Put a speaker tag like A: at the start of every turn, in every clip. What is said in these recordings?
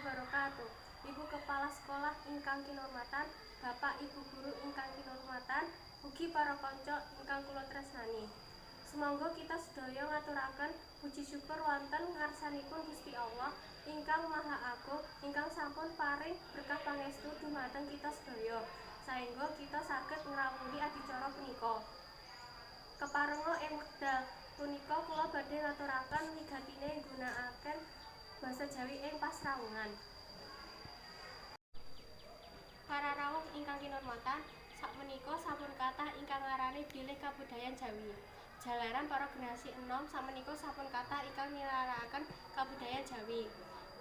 A: wabarakatuh. Ibu Kepala Sekolah ingkang kinurmatan, Bapak Ibu Guru ingkang kinurmatan, ugi para kanca ingkang kula tresnani. Sumangga kita sedaya ngaturaken puji syukur wonten ngarsanipun Gusti Allah ingkang Maha Agung ingkang sampun paring berkah pangestu dumateng kita sedaya saéngga kita saged ngrawuhi adicara punika. Keparenga ing wekdal punika kula badhe ngaturaken wigatine nggunakaken basa Jawi ing pasrawungan. Para rawuh ingkang kinurmatan, sakmenika sampun kathah ingkang ngarani bilih kabudayan Jawi. Jalaran para generasi enom sakmenika sampun kathah ingkang nilaraken kabudayan Jawi.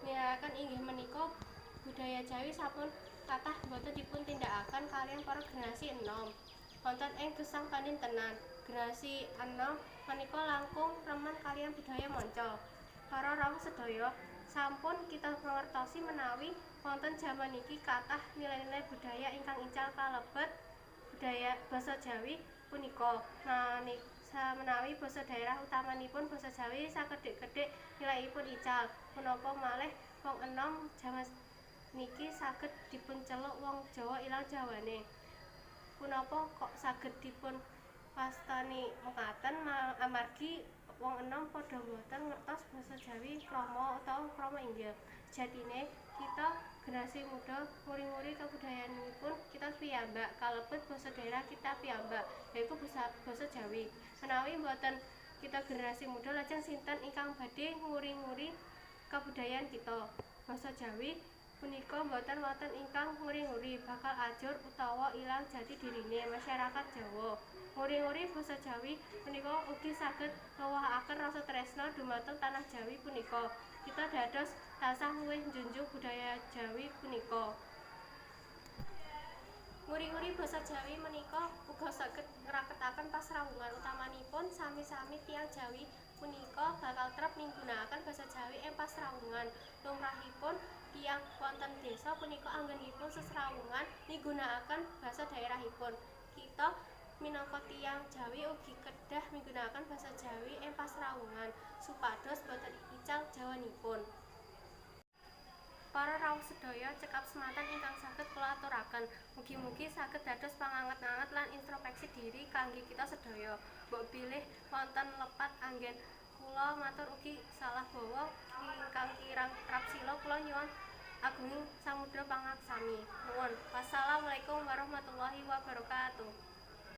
A: Nilaraken inggih menika budaya Jawi sampun kathah boten dipun tindakaken kaliyan para generasi enom. Wonten ing gesang panintenan, generasi enom menika langkung remen kaliyan budaya manca. Para rawuh sedaya, sampun kita mangertosi menawi wonten jaman niki kathah nilai-nilai budaya ingkang ical kalebet budaya basa Jawi punika. Menawi basa daerah utamanipun basa Jawi sakedhik-kedhik nilaiipun ical. Punapa malih wong enom jaman niki saged dipunceluk wong Jawa ilang Jawane. Punapa kok saged dipun wastani mekaten amargi wong enom padha boten ngertos basa Jawi krama utawa krama inggil. Jatine kita generasi muda nguri-nguri kabudayanipun kita piyambak kalebet basa daerah kita piyambak yaiku basa Jawi. Menawi mboten kita generasi muda lajeng sinten ingkang badhe nguri-nguri kabudayan kita. Basa Jawi punika mboten wonten ingkang nguri-nguri bakal ajur utawa ilang jati dirine masyarakat Jawa. Nguri-nguri basa Jawi punika ugi saged nuwuhaken rasa tresna dhumateng tanah Jawi punika. Kita dados tansah luwih njunjung budaya Jawi punika. Nguri-nguri basa Jawi menika uga saged ngraketaken pasrawungan utamanipun sami-sami tiyang Jawi punika bakal trep migunakaken basa Jawi ing pasrawungan. Lumrahipun tiyang wonten desa punika anggenipun sesrawungan migunakaken basa daerahipun. Kita minangka tiyang Jawi ugi kedah migunakaken basa Jawi ing pasrawungan supados boten ical Jawanipun. Para rawuh sedaya cekap semanten ingkang saged kula aturaken. Mugi-mugi saged dados panganget-anget lan introspeksi diri kangge kita sedaya. Mbok bilih wonten lepat anggen kula matur ugi salah bawa ingkang kirang rapsila kula nyuwun agunging samudra pangaksami. Nuwun. Wassalamualaikum warahmatullahi wabarakatuh.